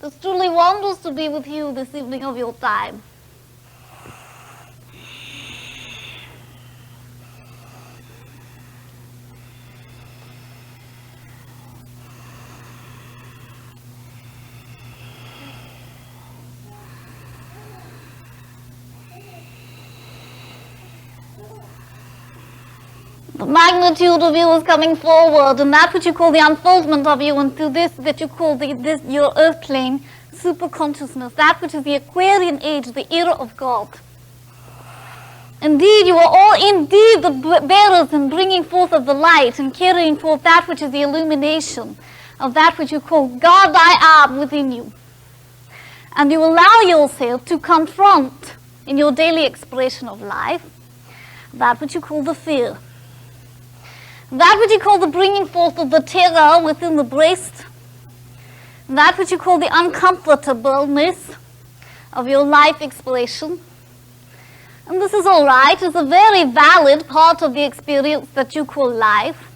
It's truly wondrous to be with you this evening of your time. The magnitude of you is coming forward, and that which you call the unfoldment of you into this that you call your earth plane, superconsciousness, that which is the Aquarian age, the era of God. Indeed, you are all indeed the bearers and bringing forth of the light and carrying forth that which is the illumination of that which you call God I am within you. And you allow yourself to confront in your daily expression of life that which you call the fear. That which you call the bringing forth of the terror within the breast, that which you call the uncomfortableness of your life expression. And this is all right, it's a very valid part of the experience that you call life.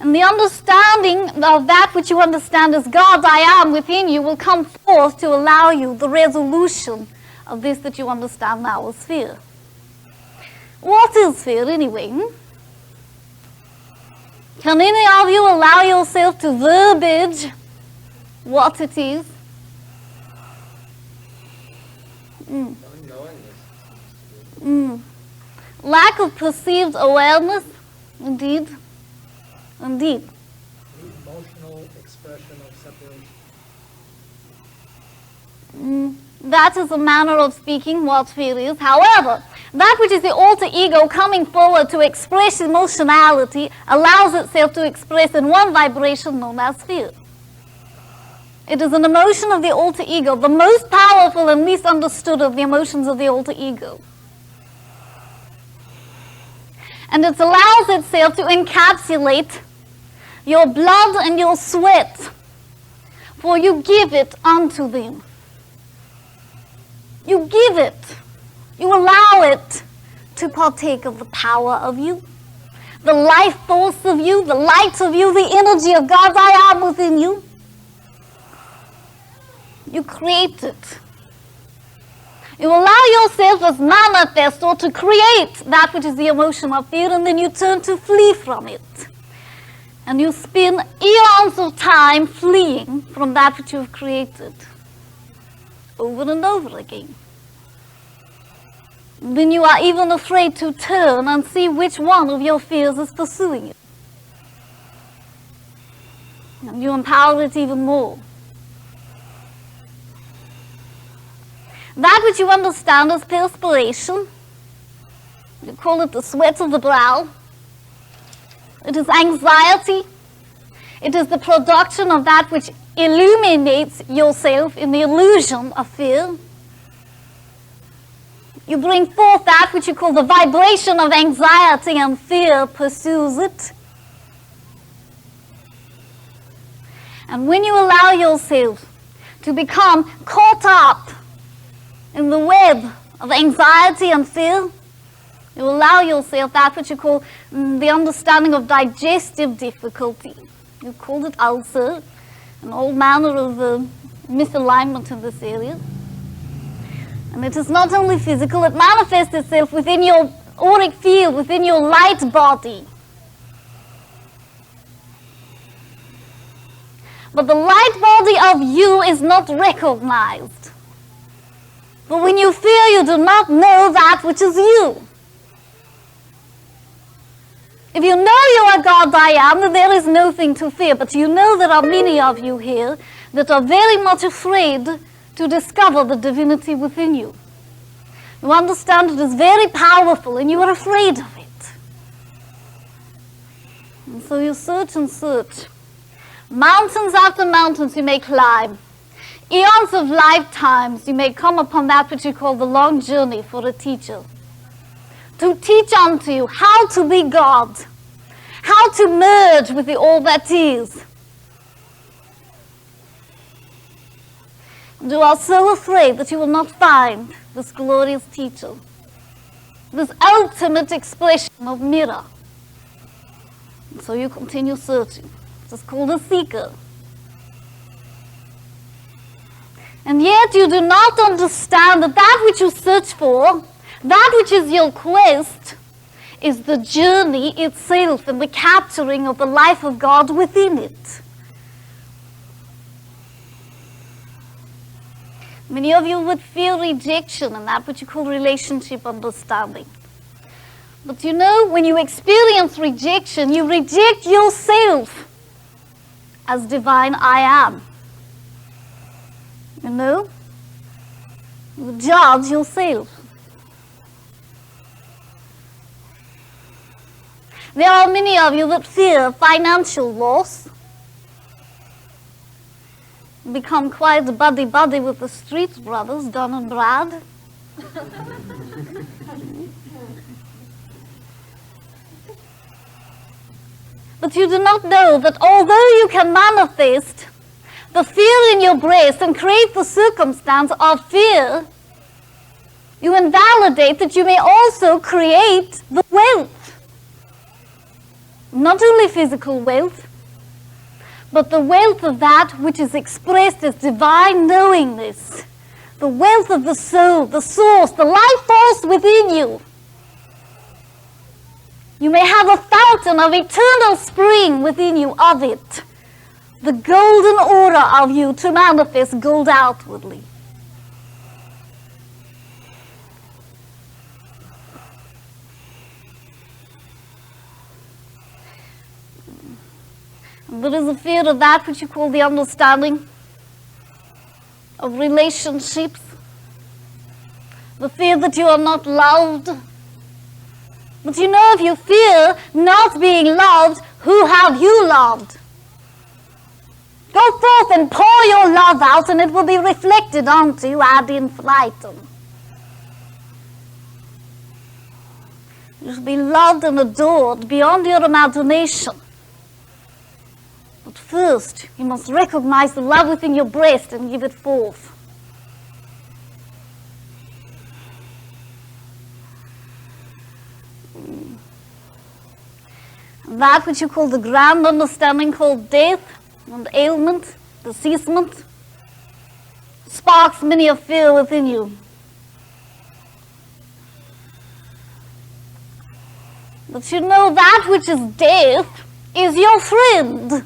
And the understanding of that which you understand as God I am within you will come forth to allow you the resolution of this that you understand now as fear. What is fear anyway? Can any of you allow yourself to verbiage what it is? Lack of perceived awareness, indeed. Indeed. Emotional expression of separation. That is a manner of speaking what fear is. However, that which is the alter ego coming forward to express emotionality allows itself to express in one vibration known as fear. It is an emotion of the alter ego, the most powerful and least understood of the emotions of the alter ego. And it allows itself to encapsulate your blood and your sweat, for you give it unto them. You give it. You allow it to partake of the power of you, the life force of you, the light of you, the energy of God I am within you. You create it. You allow yourself as manifestor to create that which is the emotion of fear, and then you turn to flee from it. And you spend eons of time fleeing from that which you've created over and over again. Then you are even afraid to turn and see which one of your fears is pursuing you. And you empower it even more. That which you understand as perspiration, you call it the sweat of the brow. It is anxiety. It is the production of that which illuminates yourself in the illusion of fear. You bring forth that which you call the vibration of anxiety, and fear pursues it. And when you allow yourself to become caught up in the web of anxiety and fear, you allow yourself that which you call the understanding of digestive difficulty. You call it ulcer, and all manner of misalignment in this area. And it is not only physical, it manifests itself within your auric field, within your light body. But the light body of you is not recognized. But when you fear, you do not know that which is you. If you know you are God I am, then there is nothing to fear. But you know there are many of you here that are very much afraid to discover the divinity within you. You understand it is very powerful and you are afraid of it. And so you search and search. Mountains after mountains you may climb. Eons of lifetimes you may come upon that which you call the long journey for a teacher. To teach unto you how to be God, how to merge with the all that is. You are so afraid that you will not find this glorious teacher, this ultimate expression of mirror. And so you continue searching. It's called a seeker. And yet you do not understand that that which you search for, that which is your quest, is the journey itself and the capturing of the life of God within it. Many of you would feel rejection in that which you call relationship understanding. But you know, when you experience rejection, you reject yourself as divine I am. You know? You judge yourself. There are many of you that fear financial loss. Become quite buddy-buddy with the street brothers, Don and Brad. But you do not know that although you can manifest the fear in your breast and create the circumstance of fear, you invalidate that you may also create the wealth. Not only physical wealth, but the wealth of that which is expressed as divine knowingness, the wealth of the soul, the source, the life force within you. You may have a fountain of eternal spring within you of it, the golden order of you to manifest gold outwardly. There is a fear of that which you call the understanding of relationships, the fear that you are not loved. But you know, if you fear not being loved, who have you loved? Go forth and pour your love out, and it will be reflected onto you ad infinitum. You should be loved and adored beyond your imagination. But first, you must recognize the love within your breast and give it forth. That which you call the grand understanding called death and ailment, deceasement, sparks many a fear within you. But you know that which is death is your friend,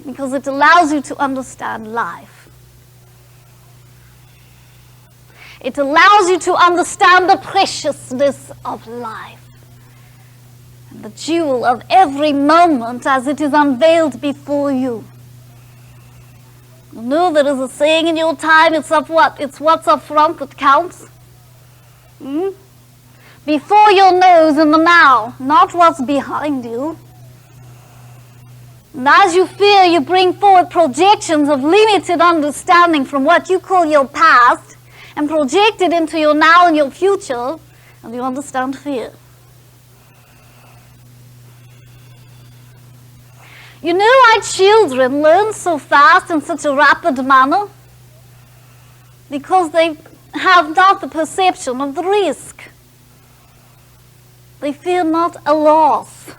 because it allows you to understand life. It allows you to understand the preciousness of life and the jewel of every moment as it is unveiled before you. You know, there is a saying in your time, it's what's up front that counts. Before your nose in the now, not what's behind you. And as you fear, you bring forward projections of limited understanding from what you call your past and project it into your now and your future, and you understand fear. You know why children learn so fast in such a rapid manner? Because they have not the perception of the risk. They fear not a loss.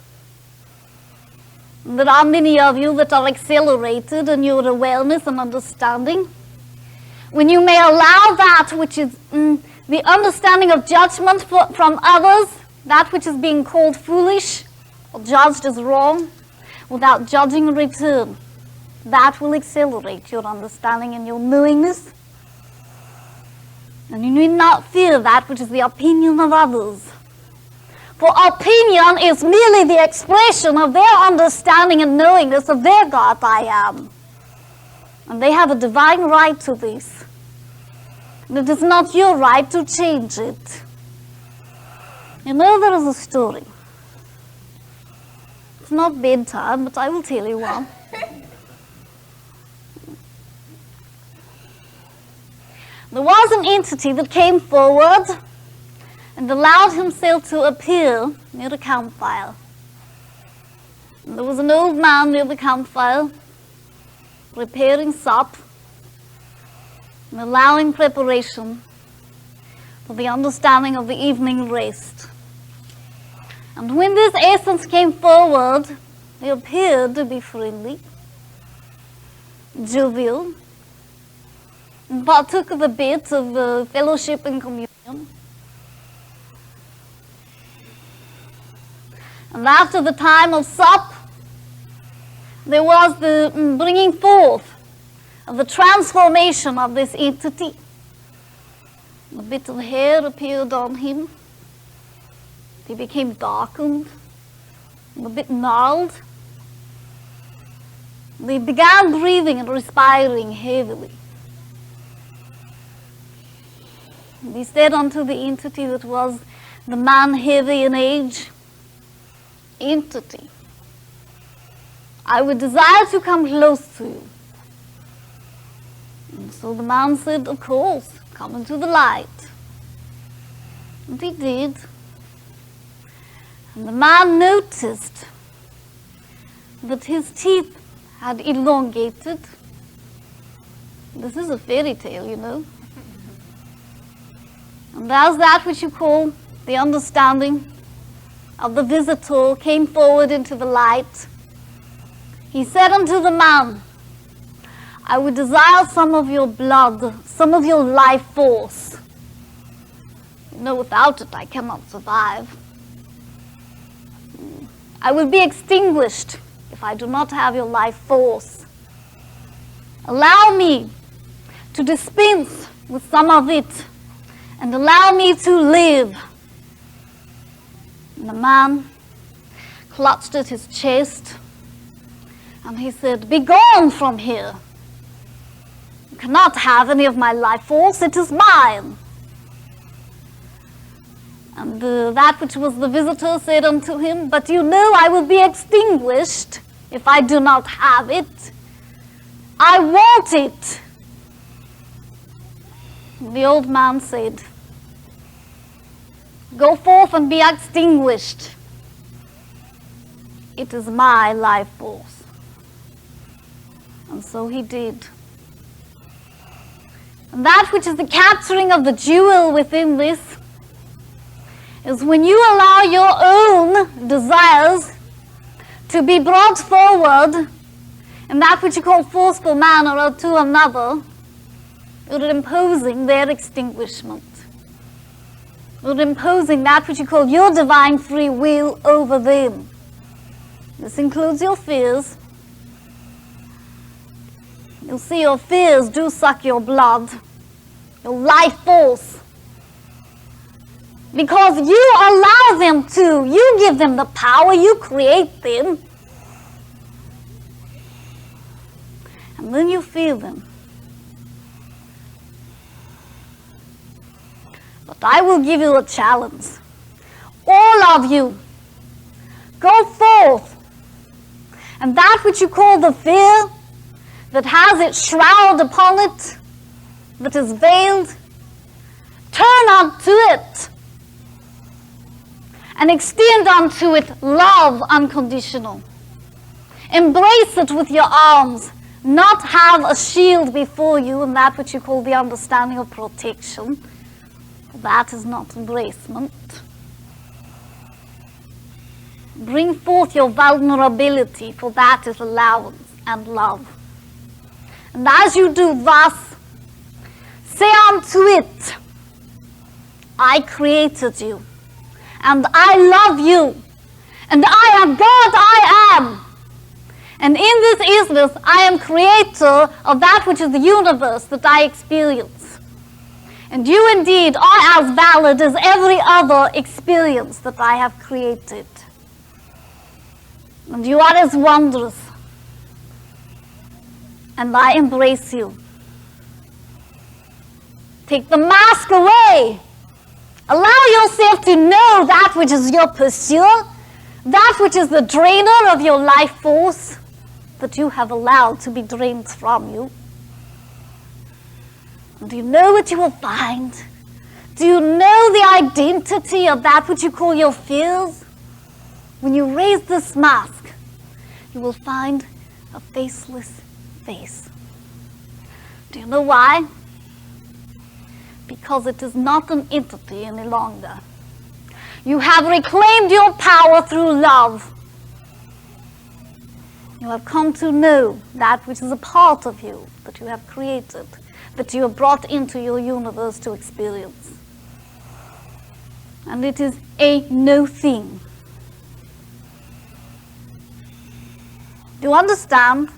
There are many of you that are accelerated in your awareness and understanding. When you may allow that which is the understanding of judgment from others, that which is being called foolish or judged as wrong, without judging in return, that will accelerate your understanding and your knowingness. And you need not fear that which is the opinion of others. For opinion is merely the expression of their understanding and knowingness of their God I am. And they have a divine right to this. And it is not your right to change it. You know, there is a story. It's not bedtime, but I will tell you one. There was an entity that came forward and allowed himself to appear near the campfire. And there was an old man near the campfire preparing sup and allowing preparation for the understanding of the evening rest. And when this essence came forward, they appeared to be friendly, jovial, and partook of the bit of fellowship and communion. And after the time of sup, there was the bringing forth of the transformation of this entity. A bit of hair appeared on him. He became darkened, a bit gnarled. They began breathing and respiring heavily. And he said unto the entity that was the man heavy in age, entity, I would desire to come close to you. And so the man said, of course, come into the light. And he did. And the man noticed that his teeth had elongated. This is a fairy tale, you know. And as that which you call the understanding of the visitor came forward into the light, he said unto the man, I would desire some of your blood, some of your life force. You know, without it I cannot survive. I will be extinguished if I do not have your life force. Allow me to dispense with some of it and allow me to live. And the man clutched at his chest and he said, be gone from here. You cannot have any of my life force, it is mine. And that which was the visitor said unto him, but you know I will be extinguished if I do not have it. I want it. And the old man said, go forth and be extinguished. It is my life force. And so he did. And that which is the capturing of the jewel within this is when you allow your own desires to be brought forward in that which you call forceful manner or to another, you're imposing their extinguishment. You're imposing that which you call your divine free will over them. This includes your fears. You'll see your fears do suck your blood, your life force. Because you allow them to. You give them the power. You create them. And then you feel them. But I will give you a challenge. All of you, go forth. And that which you call the fear, that has its shroud upon it, that is veiled, turn unto it. And extend unto it love unconditional. Embrace it with your arms. Not have a shield before you and that which you call the understanding of protection. That is not embracement. Bring forth your vulnerability, for that is allowance and love. And as you do thus, say unto it, I created you. And I love you, and I am God, I am. And in this isness, I am creator of that which is the universe that I experience. And you indeed are as valid as every other experience that I have created. And you are as wondrous. And I embrace you. Take the mask away. Allow yourself to know that which is your pursuer, that which is the drainer of your life force that you have allowed to be drained from you. And do you know what you will find? Do you know the identity of that which you call your fears? When you raise this mask, you will find a faceless face. Do you know why? Because it is not an entity any longer. You have reclaimed your power through love. You have come to know that which is a part of you that you have created, that you are brought into your universe to experience. And it is a no thing. Do you understand?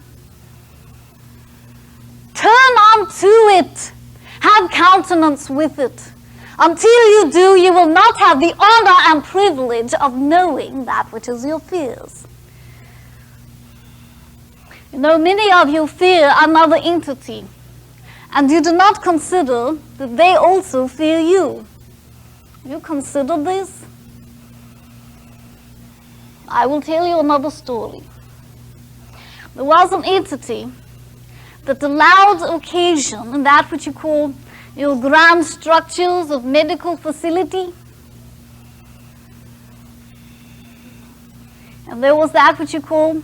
Turn on to it. Have countenance with it. Until you do, you will not have the honor and privilege of knowing that which is your fears. You know, many of you fear another entity, and you do not consider that they also fear you. You consider this? I will tell you another story. There was an entity that allowed occasion in that which you call your grand structures of medical facility. And there was that which you call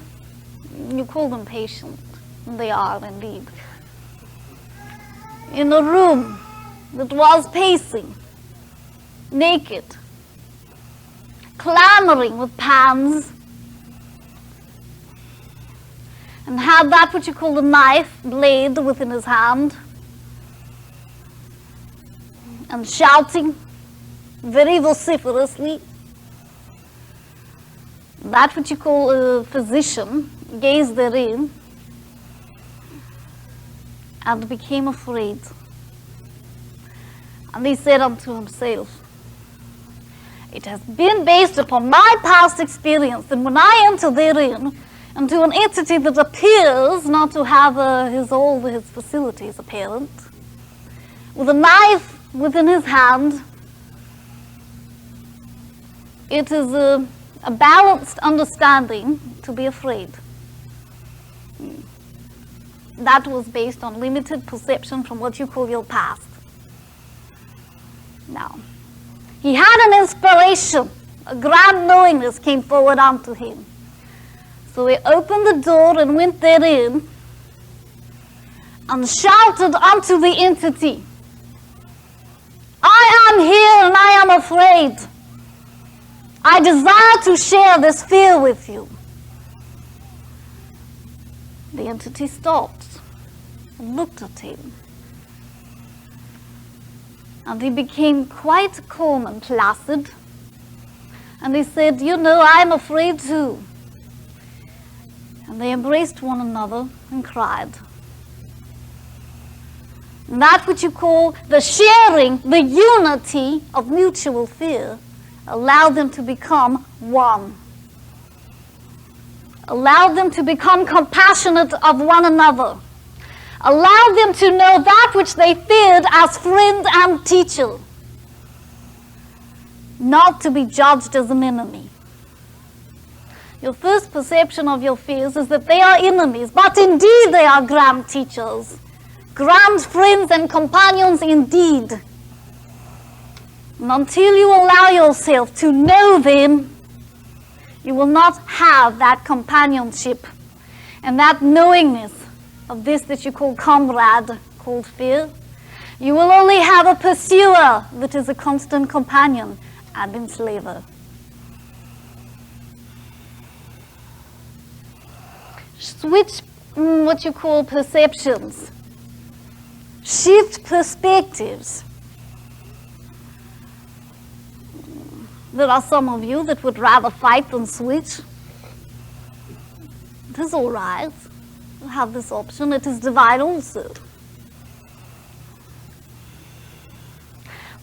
them patient, and they are indeed. In a room that was pacing, naked, clamoring with pans, and had that which you call the knife blade within his hand, and shouting very vociferously. That which you call a physician gazed therein and became afraid. And he said unto himself, it has been based upon my past experience that when I enter therein, into an entity that appears not to have all his facilities apparent, with a knife within his hand, it is a balanced understanding to be afraid. That was based on limited perception from what you call your past. Now, he had an inspiration, a grand knowingness came forward unto him. So he opened the door and went therein and shouted unto the entity, I am here and I am afraid. I desire to share this fear with you. The entity stopped and looked at him. And he became quite calm and placid. And he said, you know, I'm afraid too. And they embraced one another and cried. And that which you call the sharing, the unity of mutual fear, allowed them to become one. Allowed them to become compassionate of one another. Allowed them to know that which they feared as friend and teacher. Not to be judged as an enemy. Your first perception of your fears is that they are enemies, but indeed they are grand teachers, grand friends and companions indeed. And until you allow yourself to know them, you will not have that companionship and that knowingness of this that you call comrade, called fear. You will only have a pursuer that is a constant companion and enslaver. Switch what you call perceptions. Shift perspectives. There are some of you that would rather fight than switch. It is all right. You have this option. It is divine also.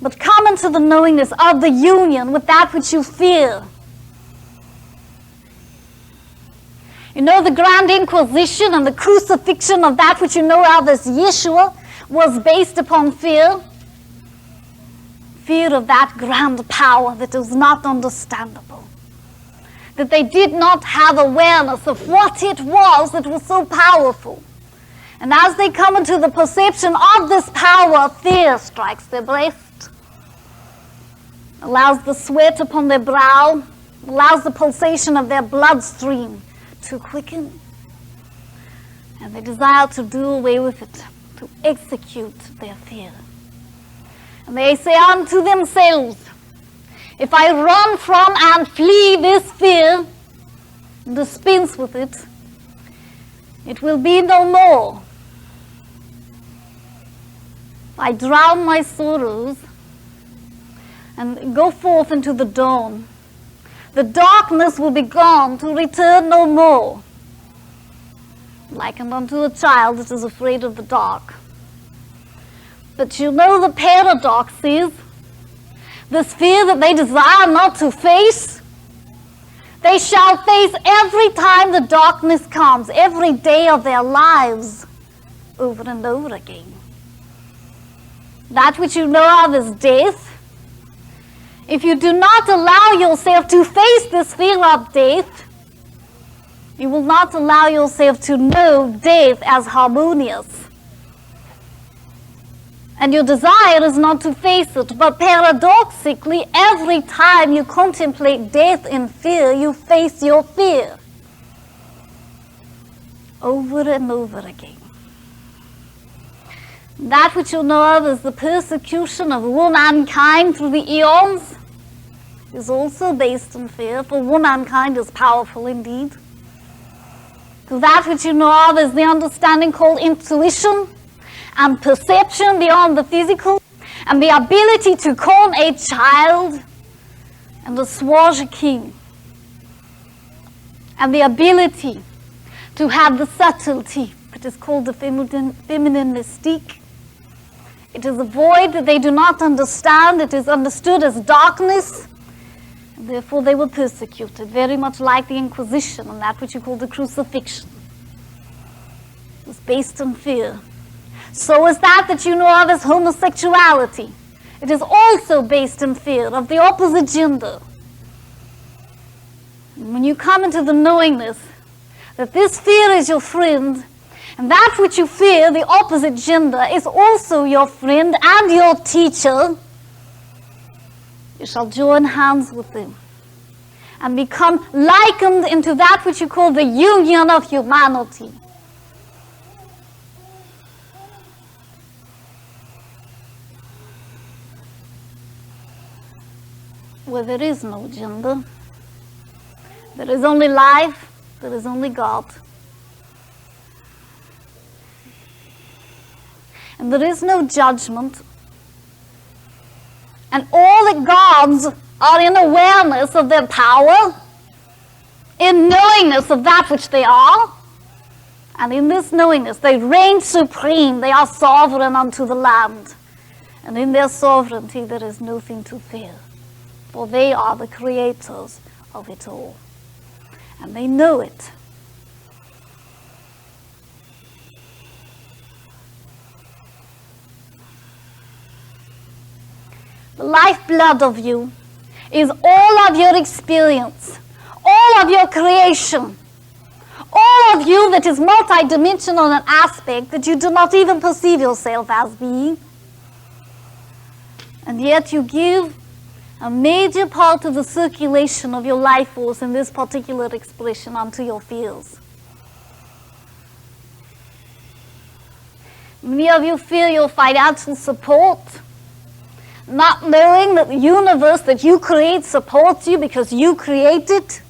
But come into the knowingness of the union with that which you fear. You know, the Grand Inquisition and the crucifixion of that which you know of as Yeshua was based upon fear. Fear of that grand power that is not understandable. That they did not have awareness of what it was that was so powerful. And as they come into the perception of this power, fear strikes their breast, allows the sweat upon their brow, allows the pulsation of their bloodstream to quicken. And they desire to do away with it, to execute their fear. And they say unto themselves, if I run from and flee this fear, dispense with it, it will be no more. I drown my sorrows and go forth into the dawn. The darkness will be gone to return no more. Likened unto a child that is afraid of the dark. But you know the paradox is, this fear that they desire not to face, they shall face every time the darkness comes, every day of their lives, over and over again. That which you know of is death. If you do not allow yourself to face this fear of death, you will not allow yourself to know death as harmonious. And your desire is not to face it, but paradoxically, every time you contemplate death in fear, you face your fear over and over again. That which you know of as the persecution of womankind through the eons is also based in fear, for womankind is powerful indeed. So that which you know of as the understanding called intuition and perception beyond the physical, and the ability to calm a child and assuage a king, and the ability to have the subtlety that is called the feminine mystique. It is a void that they do not understand. It is understood as darkness. And therefore they were persecuted, very much like the Inquisition and that which you call the crucifixion. It was based on fear. So is that you know of as homosexuality. It is also based in fear of the opposite gender. And when you come into the knowingness that this fear is your friend, and that which you fear, the opposite gender, is also your friend and your teacher, you shall join hands with them and become likened into that which you call the union of humanity. Where there is no gender, there is only life, there is only God. And there is no judgment. And all the gods are in awareness of their power, in knowingness of that which they are, and in this knowingness they reign supreme. They are sovereign unto the land. And in their sovereignty there is nothing to fear, for they are the creators of it all. And they know it. The lifeblood of you is all of your experience, all of your creation, all of you that is multidimensional in an aspect that you do not even perceive yourself as being. And yet you give a major part of the circulation of your life force in this particular expression unto your fears. Many of you feel your financial support, not knowing that the universe that you create supports you because you create it.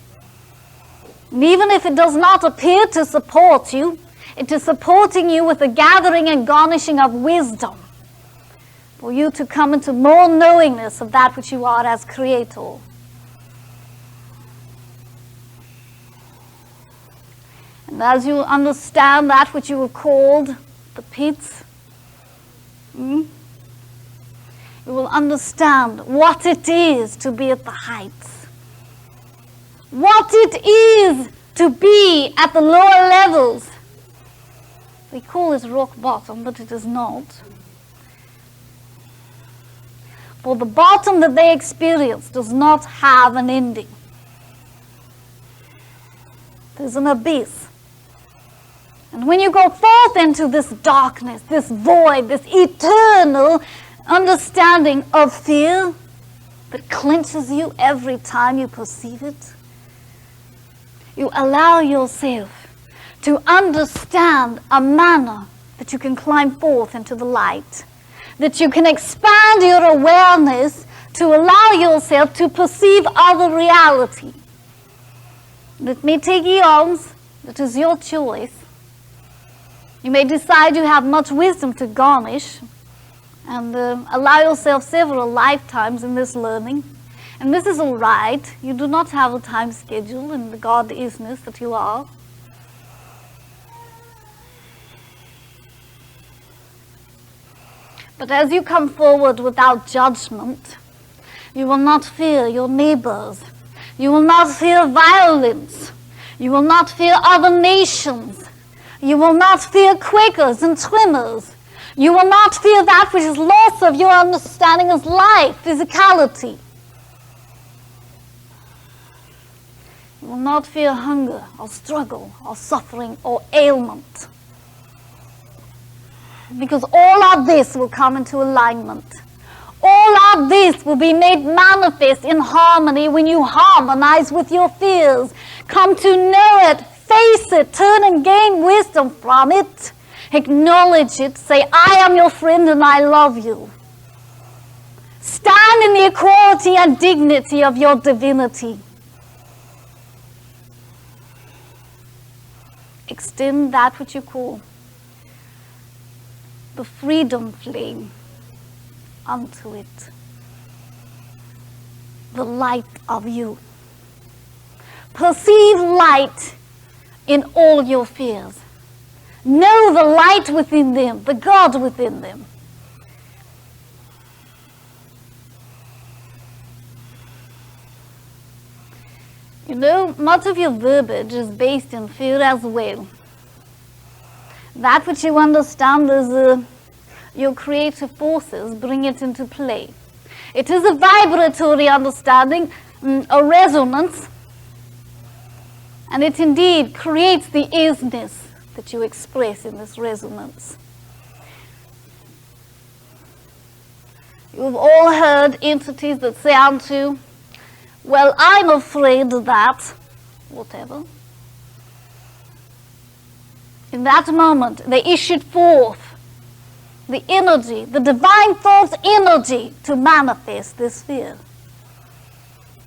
And even if it does not appear to support you, it is supporting you with the gathering and garnishing of wisdom for you to come into more knowingness of that which you are as creator. And as you understand that which you were called the pits, you will understand what it is to be at the heights, what it is to be at the lower levels. We call it rock bottom, but it is not. For the bottom that they experience does not have an ending. There's an abyss. And when you go forth into this darkness, this void, this eternal understanding of fear that clenches you every time you perceive it, you allow yourself to understand a manner that you can climb forth into the light, that you can expand your awareness to allow yourself to perceive other reality. It may take eons, that is your choice. You may decide you have much wisdom to garnish, and allow yourself several lifetimes in this learning. And this is all right. You do not have a time schedule in the God-isness that you are. But as you come forward without judgment, you will not fear your neighbors. You will not fear violence. You will not fear other nations. You will not fear Quakers and Trimmers. You will not fear that which is loss of your understanding as life, physicality. You will not fear hunger or struggle or suffering or ailment. Because all of this will come into alignment. All of this will be made manifest in harmony when you harmonize with your fears. Come to know it, face it, turn and gain wisdom from it. Acknowledge it, say, I am your friend and I love you. Stand in the equality and dignity of your divinity. Extend that which you call the freedom flame unto it, the light of you. Perceive light in all your fears. Know the light within them, the God within them. You know, much of your verbiage is based in fear as well. That which you understand is your creative forces, bring it into play. It is a vibratory understanding, a resonance, and it indeed creates the isness that you express in this resonance. You've all heard entities that say unto, well, I'm afraid that, whatever. In that moment, they issued forth the energy, the divine thought energy to manifest this fear.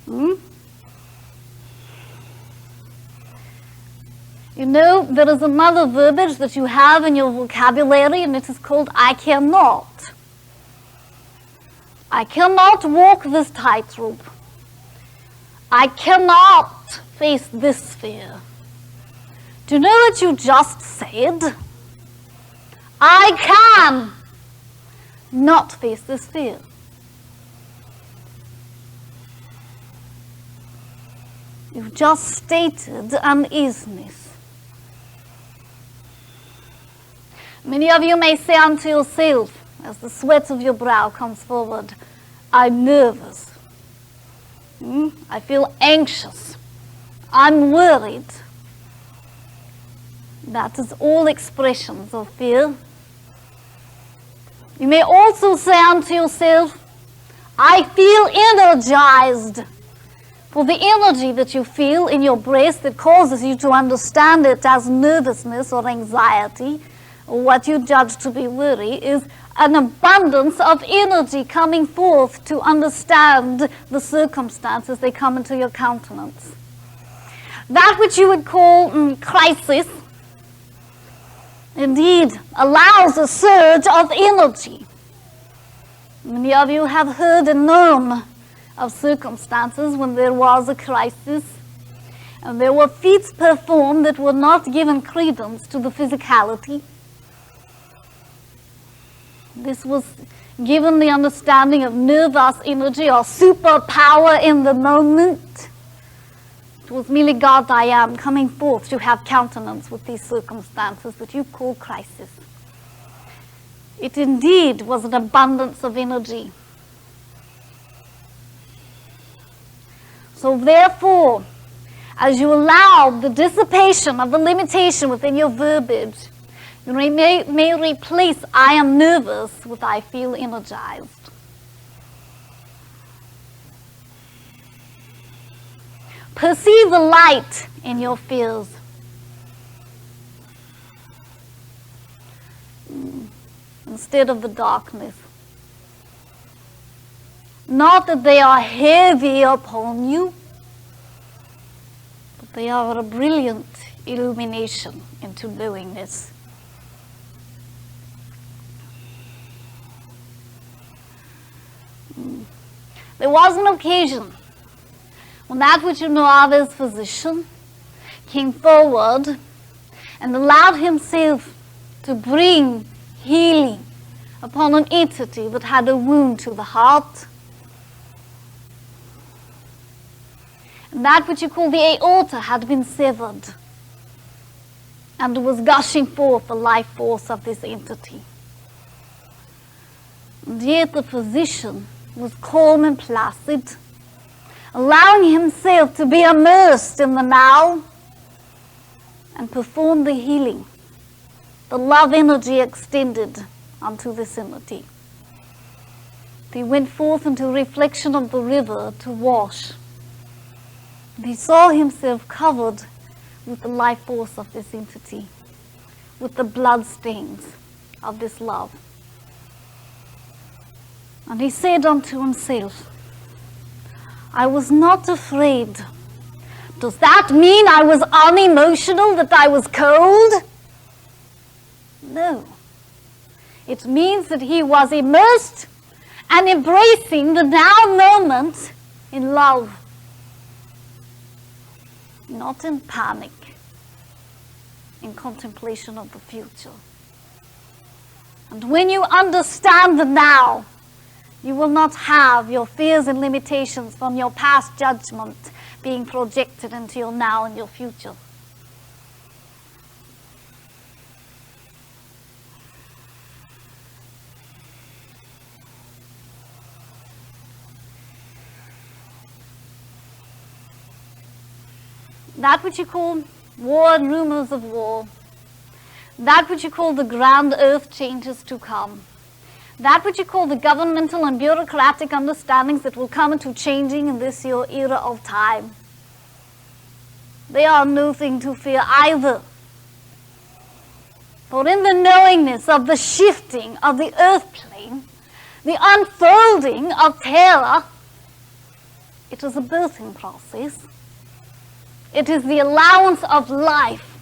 You know, there is another verbiage that you have in your vocabulary, and it is called I cannot. I cannot walk this tightrope. I cannot face this fear. Do you know what you just said? I can not face this fear. You've just stated an isness. Many of you may say unto yourself, as the sweat of your brow comes forward, I'm nervous. I feel anxious. I'm worried. That is all expressions of fear. You may also say unto yourself, I feel energized. For the energy that you feel in your breast that causes you to understand it as nervousness or anxiety, or what you judge to be worry, is an abundance of energy coming forth to understand the circumstances they come into your countenance. That which you would call crisis, indeed, allows a surge of energy. Many of you have heard and known of circumstances when there was a crisis, and there were feats performed that were not given credence to the physicality. This was given the understanding of nervous energy or superpower in the moment. It was merely God I am coming forth to have countenance with these circumstances that you call crisis. It indeed was an abundance of energy. So therefore, as you allow the dissipation of the limitation within your verbiage, you may replace I am nervous with I feel energized. Perceive the light in your fears. Instead of the darkness. Not that they are heavy upon you, but they are a brilliant illumination into knowingness. There was an occasion when that which you know of as physician came forward and allowed himself to bring healing upon an entity that had a wound to the heart. And that which you call the aorta had been severed and was gushing forth the life force of this entity. And yet the physician was calm and placid, allowing himself to be immersed in the now and perform the healing. The love energy extended unto this entity. He went forth into reflection of the river to wash. And he saw himself covered with the life force of this entity, with the blood stains of this love. And he said unto himself, I was not afraid. Does that mean I was unemotional, that I was cold? No. It means that he was immersed and embracing the now moment in love, not in panic, in contemplation of the future. And when you understand the now, you will not have your fears and limitations from your past judgment being projected into your now and your future. That which you call war and rumors of war, that which you call the grand earth changes to come, that which you call the governmental and bureaucratic understandings that will come into changing in this your era of time, they are nothing to fear either. For in the knowingness of the shifting of the earth plane, the unfolding of terror, it is a birthing process. It is the allowance of life,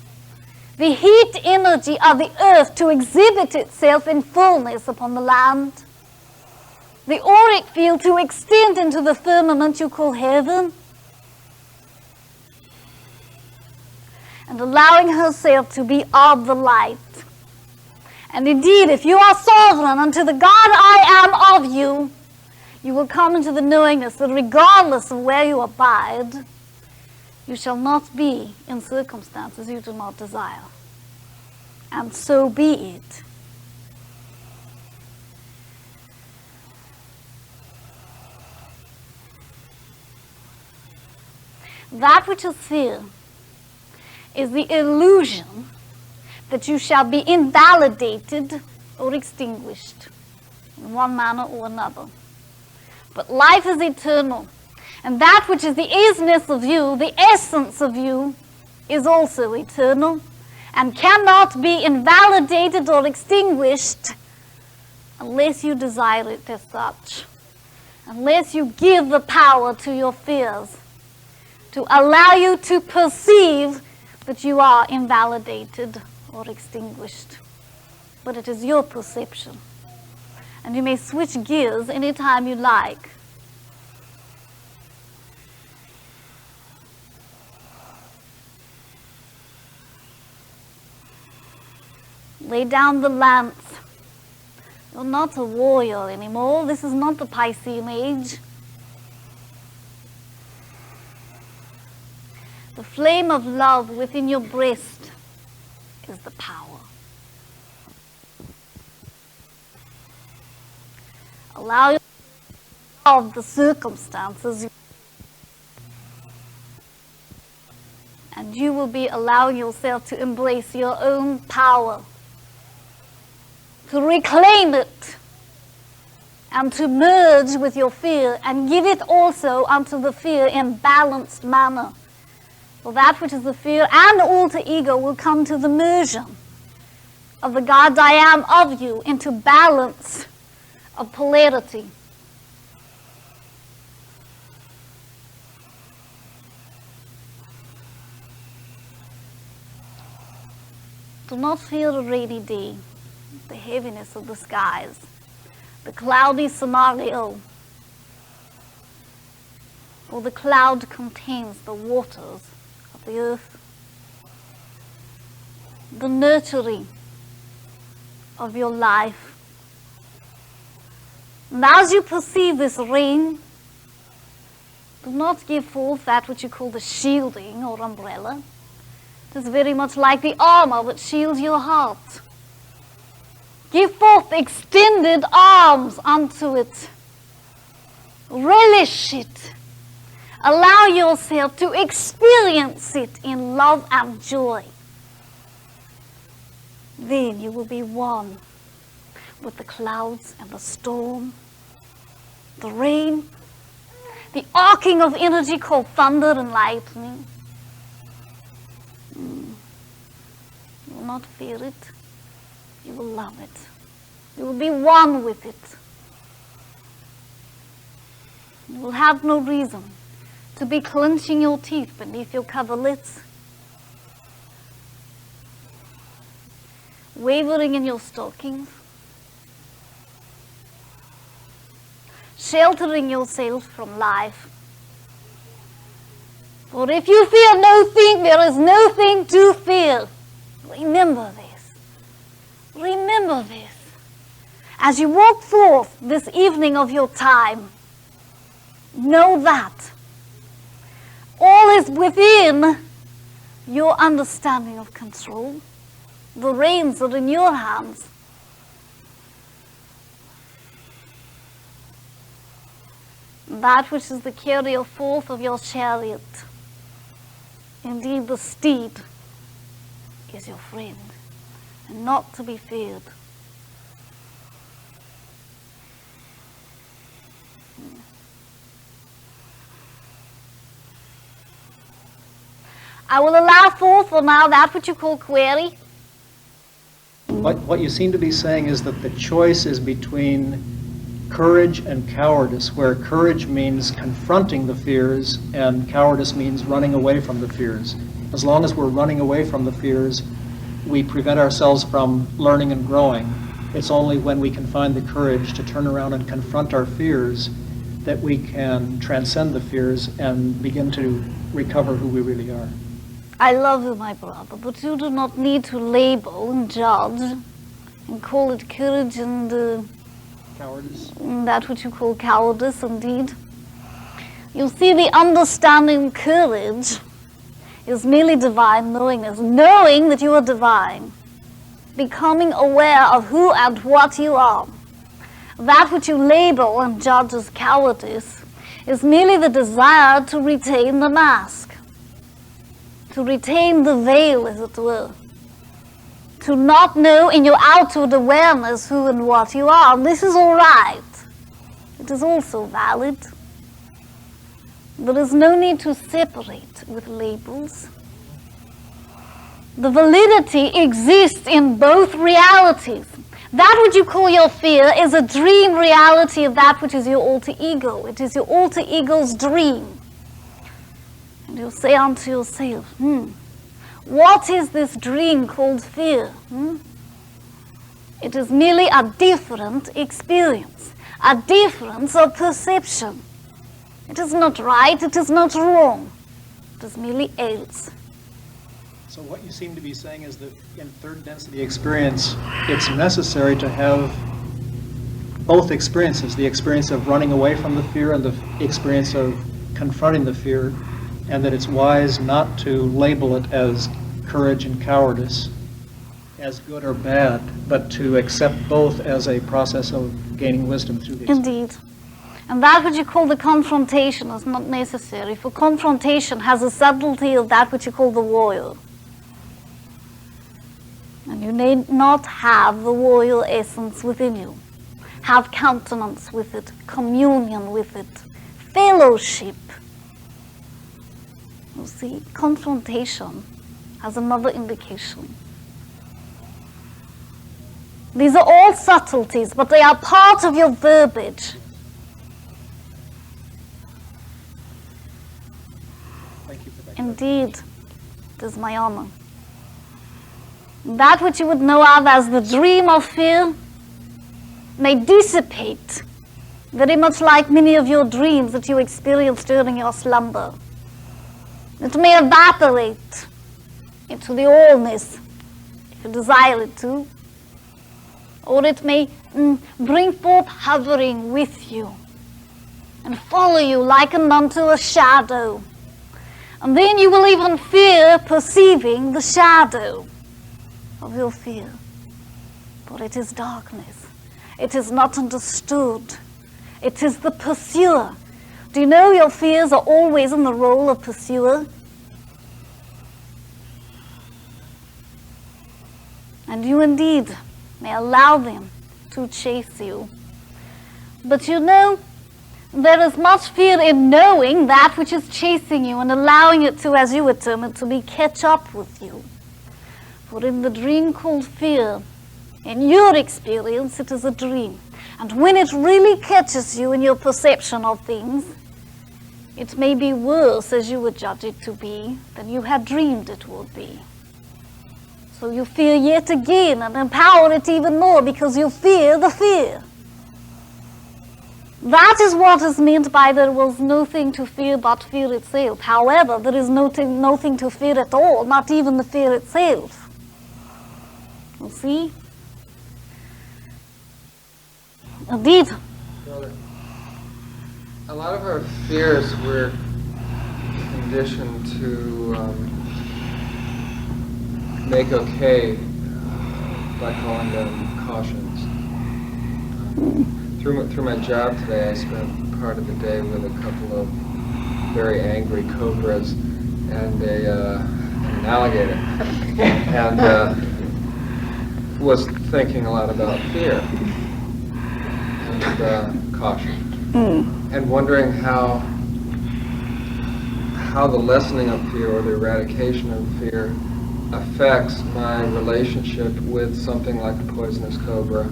the heat energy of the earth to exhibit itself in fullness upon the land, the auric field to extend into the firmament you call heaven, and allowing herself to be of the light. And indeed, if you are sovereign unto the God I am of you, you will come into the knowingness that regardless of where you abide, you shall not be in circumstances you do not desire. And so be it. That which is fear is the illusion that you shall be invalidated or extinguished in one manner or another. But life is eternal. And that which is the isness of you, the essence of you, is also eternal and cannot be invalidated or extinguished unless you desire it as such, unless you give the power to your fears to allow you to perceive that you are invalidated or extinguished. But it is your perception. And you may switch gears anytime you like. Lay down the lance. You're not a warrior anymore. This is not the Piscean age. The flame of love within your breast is the power. Allow yourself to love the circumstances, and you will be allowing yourself to embrace your own power, to reclaim it, and to merge with your fear, and give it also unto the fear in balanced manner. For that which is the fear and the alter ego will come to the mersion of the God I am of you into balance of polarity. Do not fear a rainy day, the heaviness of the skies, the cloudy scenario, for the cloud contains the waters of the earth, the nurturing of your life. And as you perceive this rain, do not give forth that which you call the shielding or umbrella. It is very much like the armor that shields your heart. Give forth extended arms unto it. Relish it. Allow yourself to experience it in love and joy. Then you will be one with the clouds and the storm, the rain, the arcing of energy called thunder and lightning. You will not fear it. You will love it. You will be one with it. You will have no reason to be clenching your teeth beneath your coverlets, wavering in your stockings, sheltering yourself from life. For if you fear no thing, there is no thing to fear. Remember this. Remember this. As you walk forth this evening of your time, know that all is within your understanding of control. The reins are in your hands. That which is the carrier forth of your chariot, indeed the steed, is your friend, and not to be feared. I will allow forth for now that which you call query. What you seem to be saying is that the choice is between courage and cowardice, where courage means confronting the fears and cowardice means running away from the fears. As long as we're running away from the fears, we prevent ourselves from learning and growing. It's only when we can find the courage to turn around and confront our fears that we can transcend the fears and begin to recover who we really are. I love you, my brother, but you do not need to label and judge and call it courage and Cowardice. that which you call cowardice, indeed. You see, the understanding courage is merely divine knowingness, knowing that you are divine, becoming aware of who and what you are. That which you label and judge as cowardice is merely the desire to retain the mask, to retain the veil, as it were, to not know in your outward awareness who and what you are. And this is all right. It is also valid. There is no need to separate with labels. The validity exists in both realities. That which you call your fear is a dream reality of that which is your alter ego. It is your alter ego's dream. And you'll say unto yourself, what is this dream called fear? It is merely a different experience, a difference of perception. It is not right, it is not wrong. It is merely else. So what you seem to be saying is that in third density experience, it's necessary to have both experiences, the experience of running away from the fear and the experience of confronting the fear, and that it's wise not to label it as courage and cowardice, as good or bad, but to accept both as a process of gaining wisdom through the experience. Indeed. And that which you call the confrontation is not necessary, for confrontation has a subtlety of that which you call the warrior. And you need not have the warrior essence within you. Have countenance with it, communion with it, fellowship. You see, confrontation has another indication. These are all subtleties, but they are part of your verbiage. Thank you for that. Indeed, it is my honor. That which you would know of as the dream of fear may dissipate very much like many of your dreams that you experience during your slumber. It may evaporate into the allness, if you desire it to, or it may bring forth hovering with you and follow you like unto a shadow. And then you will even fear perceiving the shadow of your fear. For it is darkness. It is not understood. It is the pursuer. Do you know your fears are always in the role of pursuer? And you indeed may allow them to chase you. But you know, there is much fear in knowing that which is chasing you and allowing it to, as you would term it, to be catch up with you. For in the dream called fear, in your experience, it is a dream. And when it really catches you in your perception of things, it may be worse, as you would judge it to be, than you had dreamed it would be. So you fear yet again and empower it even more because you fear the fear. That is what is meant by there was nothing to fear but fear itself. However, there is nothing to fear at all, not even the fear itself. You see? Indeed. Brother, a lot of our fears we're conditioned to make okay by calling them cautions. Through my job today, I spent part of the day with a couple of very angry cobras and an alligator, and was thinking a lot about fear and caution, and wondering how the lessening of fear or the eradication of fear affects my relationship with something like a poisonous cobra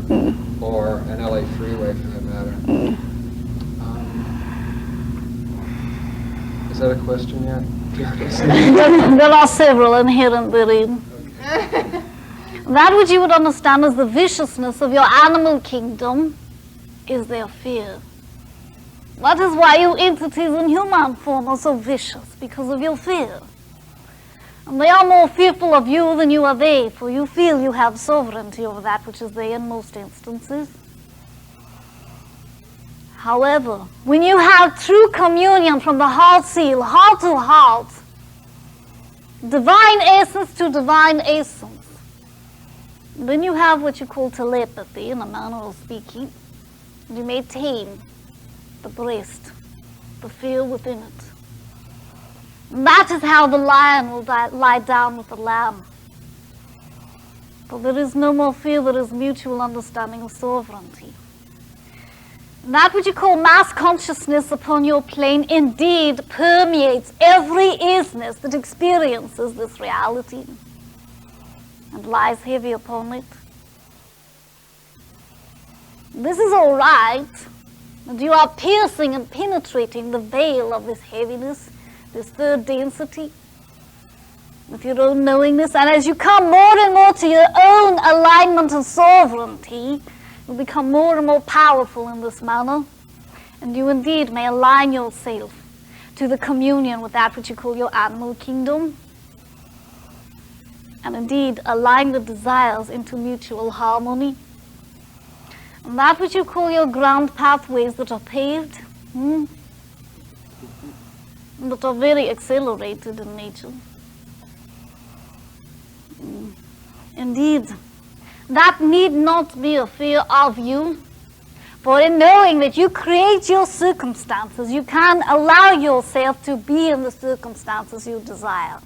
or an LA freeway for that matter. Is that a question yet? There are several inherent therein. Okay. That which you would understand as the viciousness of your animal kingdom is their fear. That is why you entities in human form are so vicious, because of your fear. And they are more fearful of you than you are they, for you feel you have sovereignty over that which is there in most instances. However, when you have true communion from the heart seal, heart to heart, divine essence to divine essence, then you have what you call telepathy, in a manner of speaking. You may tame the breast, the fear within it. That is how the lion will lie down with the lamb. For there is no more fear, there is mutual understanding of sovereignty. That which you call mass consciousness upon your plane indeed permeates every isness that experiences this reality and lies heavy upon it. This is all right, and you are piercing and penetrating the veil of this heaviness, this third density, with your own knowingness. And as you come more and more to your own alignment of sovereignty, you become more and more powerful in this manner. And you indeed may align yourself to the communion with that which you call your animal kingdom. And indeed align the desires into mutual harmony. And that which you call your ground pathways that are paved, that are very accelerated in nature. Indeed, that need not be a fear of you, for in knowing that you create your circumstances, you can allow yourself to be in the circumstances you desire.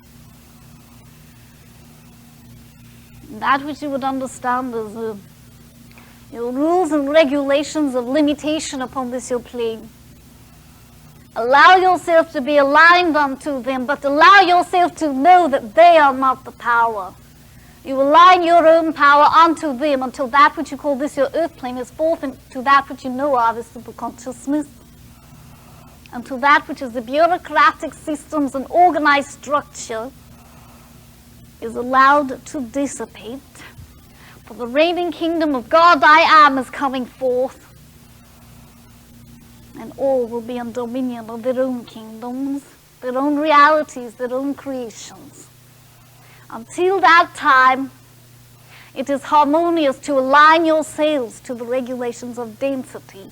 That which you would understand is your rules and regulations of limitation upon this your plane. Allow yourself to be aligned unto them, but allow yourself to know that they are not the power. You align your own power unto them until that which you call this your earth plane is forth into that which you know of as superconsciousness, until that which is the bureaucratic systems and organized structure is allowed to dissipate. For the reigning kingdom of God I am is coming forth. all will be in dominion of their own kingdoms, their own realities, their own creations. Until that time, it is harmonious to align your sails to the regulations of density.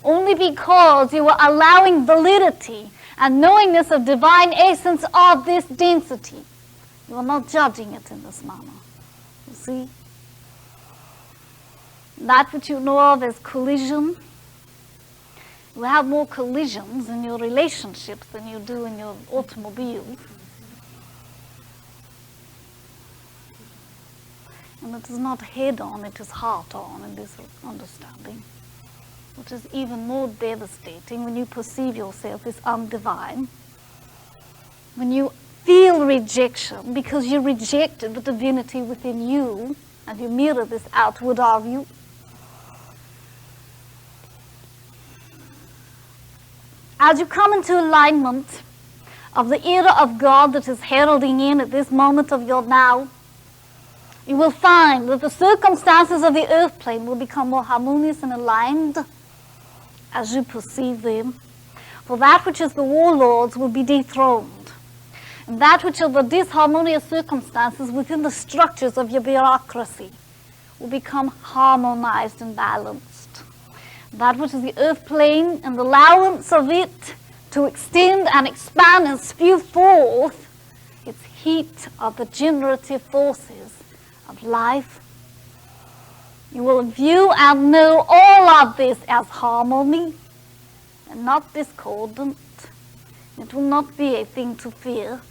Only because you are allowing validity and knowingness of divine essence of this density. You are not judging it in this manner. You see? That which you know of as collision, you have more collisions in your relationships than you do in your automobiles. And it is not head-on, it is heart-on in this understanding, which is even more devastating when you perceive yourself as undivine. When you feel rejection because you rejected the divinity within you and you mirror this outward of you. As you come into alignment of the era of God that is heralding in at this moment of your now, you will find that the circumstances of the earth plane will become more harmonious and aligned as you perceive them. For that which is the warlords will be dethroned, and that which are the disharmonious circumstances within the structures of your bureaucracy will become harmonized and balanced. That which is the earth plane and the allowance of it to extend and expand and spew forth its heat of the generative forces of life. You will view and know all of this as harmony and not discordant. It will not be a thing to fear.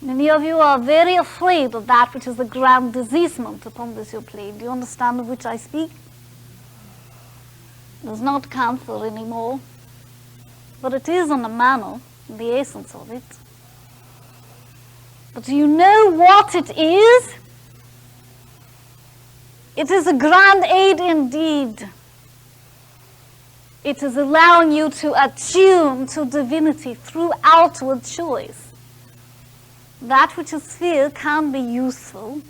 Many of you are very afraid of that which is the grand diseasement upon this your plane. Do you understand of which I speak? It is not cancer anymore, but it is in a manner, in the essence of it. But do you know what it is? It is a grand aid indeed. It is allowing you to attune to divinity through outward choice. That which is fear can be useful.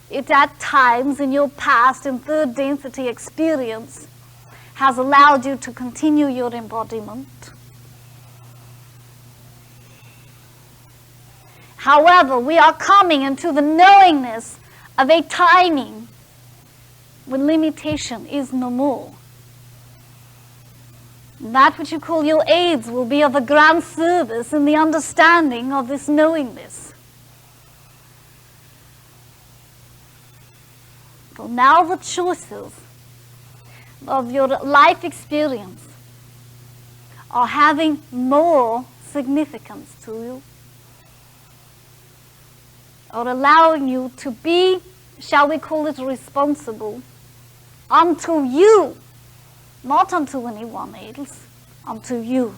It at times in your past and third density experience has allowed you to continue your embodiment. However, we are coming into the knowingness of a timing when limitation is no more. That which you call your aids will be of a grand service in the understanding of this knowingness. For now the choices of your life experience are having more significance to you, or allowing you to be, shall we call it, responsible unto you, not unto anyone else, unto you.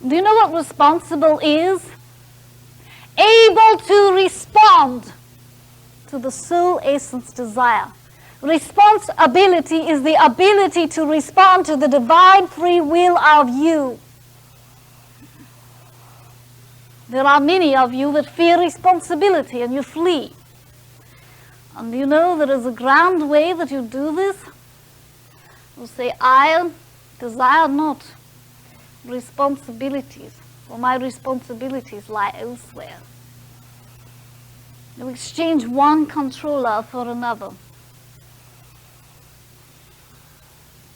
Do you know what responsible is? Able to respond to the soul essence desire. Responsibility is the ability to respond to the divine free will of you. There are many of you that fear responsibility and you flee. And you know there is a grand way that you do this. You say, I desire not responsibilities, for my responsibilities lie elsewhere. You exchange one controller for another.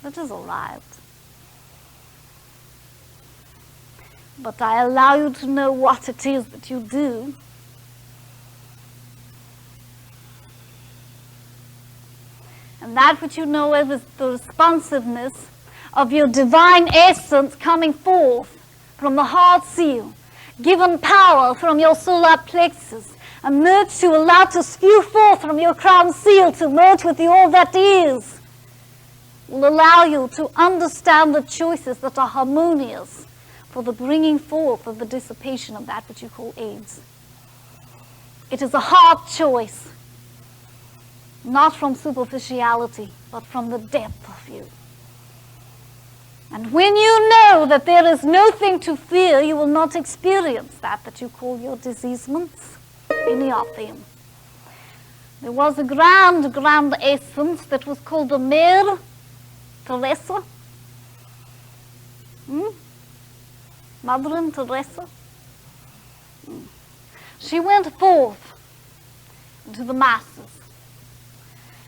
That is all right. But I allow you to know what it is that you do. And that which you know is the responsiveness of your divine essence coming forth from the heart seal, given power from your solar plexus, and merge to allow to spew forth from your crown seal to merge with the all that is, will allow you to understand the choices that are harmonious for the bringing forth of the dissipation of that which you call AIDS. It is a heart choice, not from superficiality, but from the depth of you. And when you know that there is nothing to fear, you will not experience that you call your diseasements, any of them. There was a grand essence that was called the Mère Teresa. Mother Teresa. She went forth into the masses.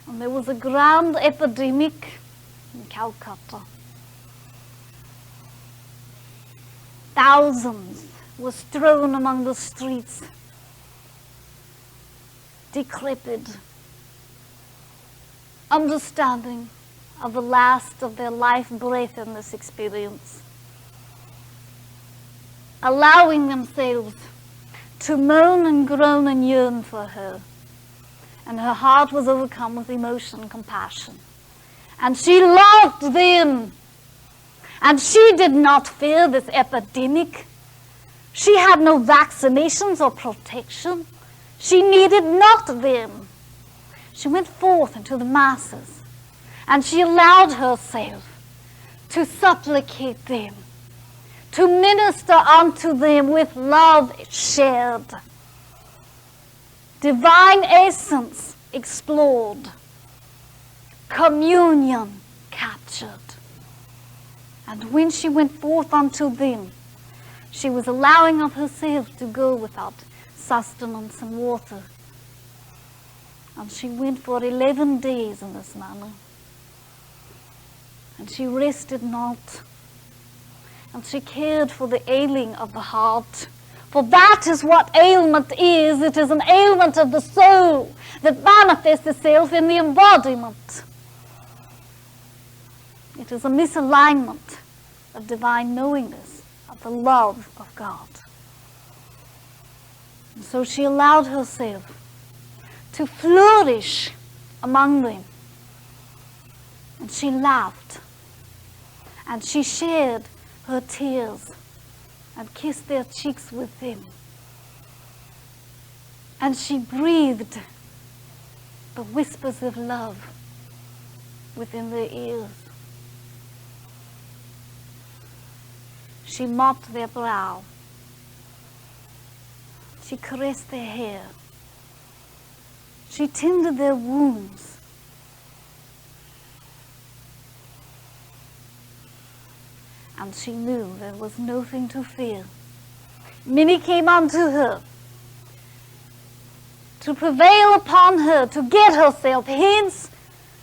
And there was a grand epidemic in Calcutta. Thousands were strewn among the streets, decrepit, understanding of the last of their life breath in this experience, allowing themselves to moan and groan and yearn for her. And her heart was overcome with emotion and compassion. And she loved them. And she did not fear this epidemic. She had no vaccinations or protection. She needed not them. She went forth into the masses, and she allowed herself to supplicate them, to minister unto them with love shared, divine essence explored, communion captured. And when she went forth unto them, she was allowing of herself to go without sustenance and water. And she went for 11 days in this manner. And she rested not. And she cared for the ailing of the heart. For that is what ailment is. It is an ailment of the soul that manifests itself in the embodiment. It is a misalignment of divine knowingness, of the love of God. And so she allowed herself to flourish among them. And she laughed. And she shared her tears and kissed their cheeks with them. And she breathed the whispers of love within their ears. She mopped their brow. She caressed their hair. She tended their wounds. And she knew there was nothing to fear. Many came unto her to prevail upon her, to get herself hence.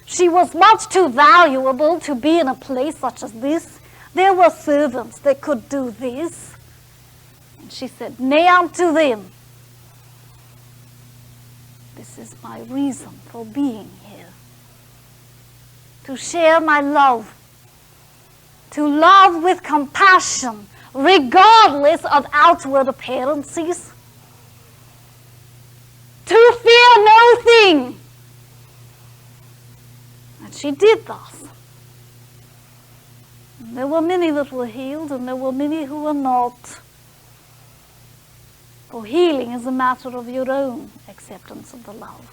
She was much too valuable to be in a place such as this. There were servants that could do this. And she said, nay unto them. This is my reason for being here. To share my love. To love with compassion, regardless of outward appearances. To fear nothing. And she did thus. And there were many that were healed, and there were many who were not. For healing is a matter of your own acceptance of the love.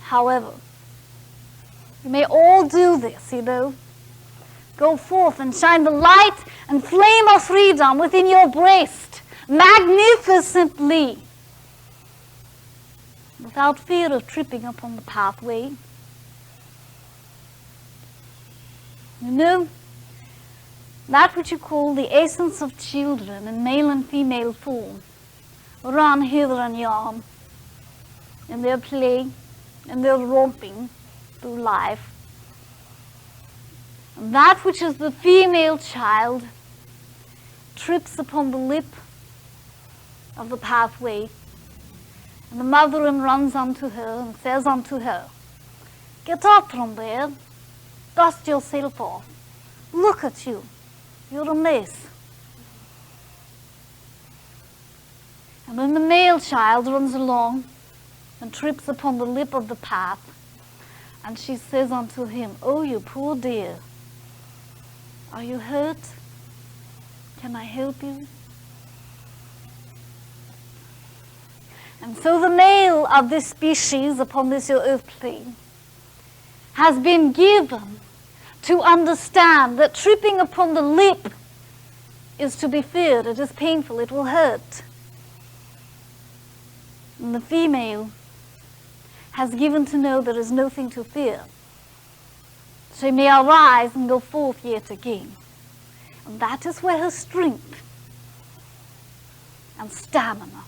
However, you may all do this, Go forth and shine the light and flame of freedom within your breast, magnificently, without fear of tripping upon the pathway. That which you call the essence of children in male and female form run hither and yon in their play, in their romping through life. And that which is the female child trips upon the lip of the pathway, and the mother runs unto her and says unto her, get up from there, dust yourself off, look at you, you're a mess. And when the male child runs along and trips upon the lip of the path, and she says unto him, oh, you poor dear, are you hurt? Can I help you? And so the male of this species upon this earth plane has been given to understand that tripping upon the lip is to be feared. It is painful. It will hurt. And the female has given to know there is nothing to fear. She may arise and go forth yet again. And that is where her strength and stamina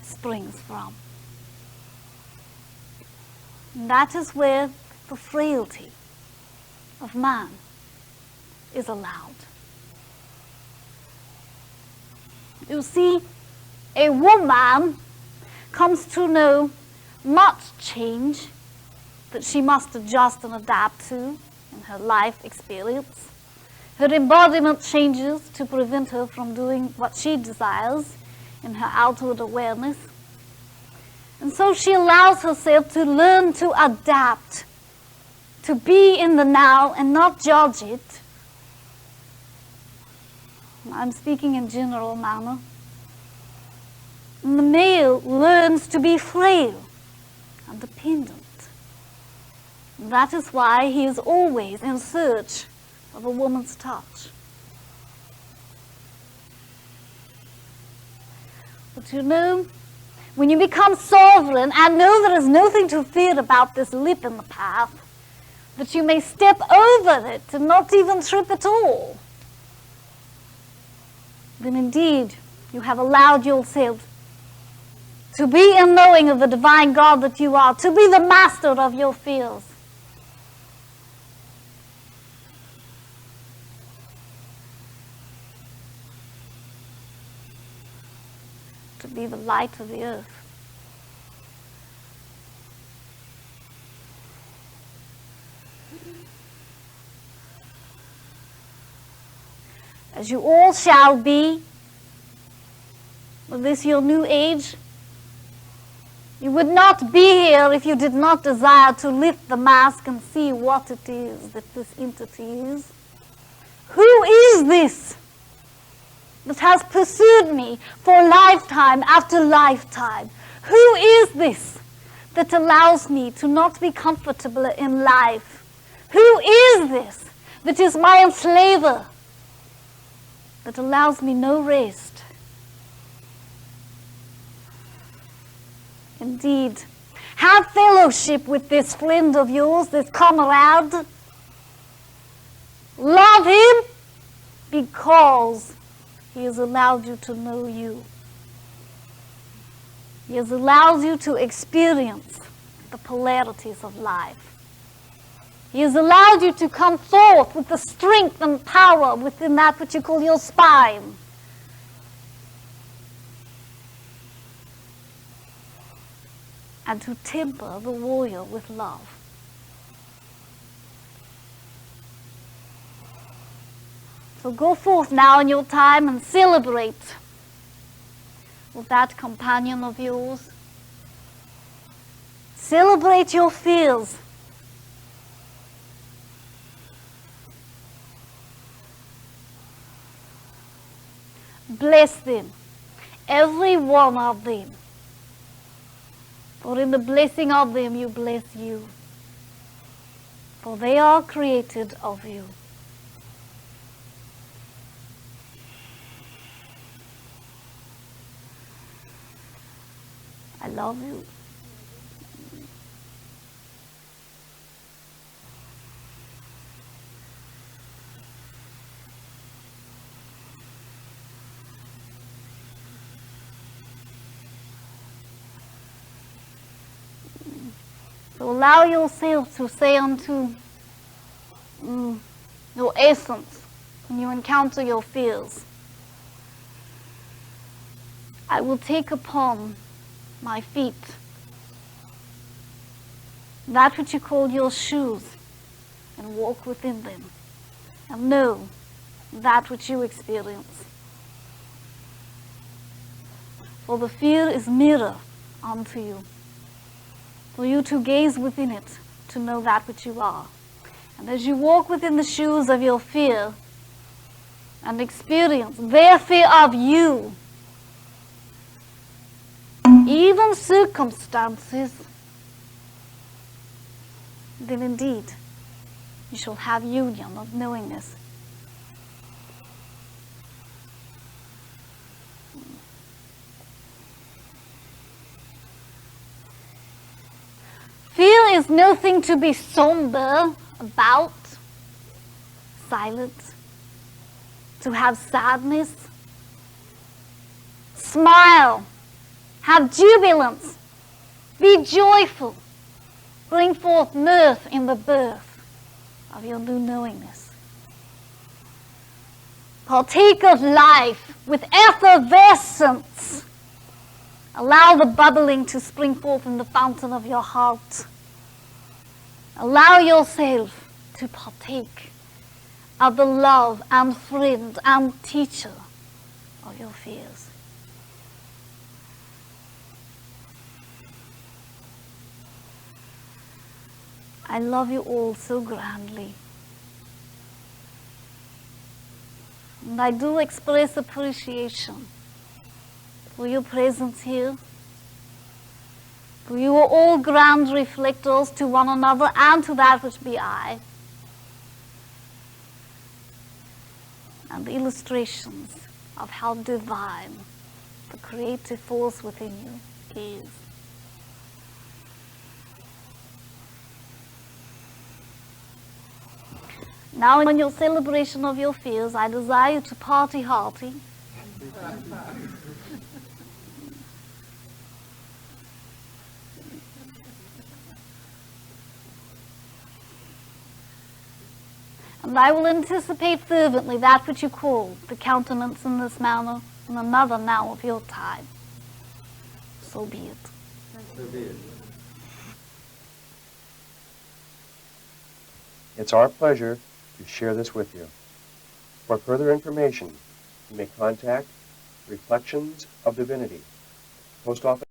springs from. And that is where the frailty of man is allowed. You see, a woman comes to know much change that she must adjust and adapt to in her life experience. Her embodiment changes to prevent her from doing what she desires in her outward awareness. And so she allows herself to learn to adapt, to be in the now and not judge it. I'm speaking in general manner. And the male learns to be frail and dependent. And that is why he is always in search of a woman's touch. But you know, when you become sovereign and know there is nothing to fear about this lip in the path, that you may step over it and not even trip at all, then indeed you have allowed yourself to be in knowing of the divine God that you are, to be the master of your fears. To be the light of the earth. As you all shall be, with this your new age, you would not be here if you did not desire to lift the mask and see what it is that this entity is. Who is this that has pursued me for lifetime after lifetime? Who is this that allows me to not be comfortable in life? Who is this that is my enslaver, that allows me no rest? Indeed, have fellowship with this friend of yours, this comrade. Love him because he has allowed you to know you. He has allowed you to experience the polarities of life. He has allowed you to come forth with the strength and power within that which you call your spine. And to temper the warrior with love. So go forth now in your time and celebrate with that companion of yours. Celebrate your fears. Bless them, every one of them. For in the blessing of them you bless you. For they are created of you. I love you. So allow yourself to say unto your essence when you encounter your fears, I will take upon my feet that which you call your shoes and walk within them and know that which you experience. For the fear is mirror unto you, for you to gaze within it to know that which you are. And as you walk within the shoes of your fear and experience their fear of you, even circumstances, then indeed you shall have union of knowingness. is nothing to be somber about, silent, to have sadness. Smile, have jubilance, be joyful, bring forth mirth in the birth of your new knowingness. Partake of life with effervescence. Allow the bubbling to spring forth in the fountain of your heart. Allow yourself to partake of the love and friend and teacher of your fears. I love you all so grandly. And I do express appreciation for your presence here. For you are all grand reflectors to one another and to that which be I. And the illustrations of how divine the creative force within you is. Now in your celebration of your fears, I desire you to party hearty. And I will anticipate fervently that which you call the countenance in this manner in another now of your time. So be it. So be it. It's our pleasure to share this with you. For further information, you may contact Reflections of Divinity, Post Office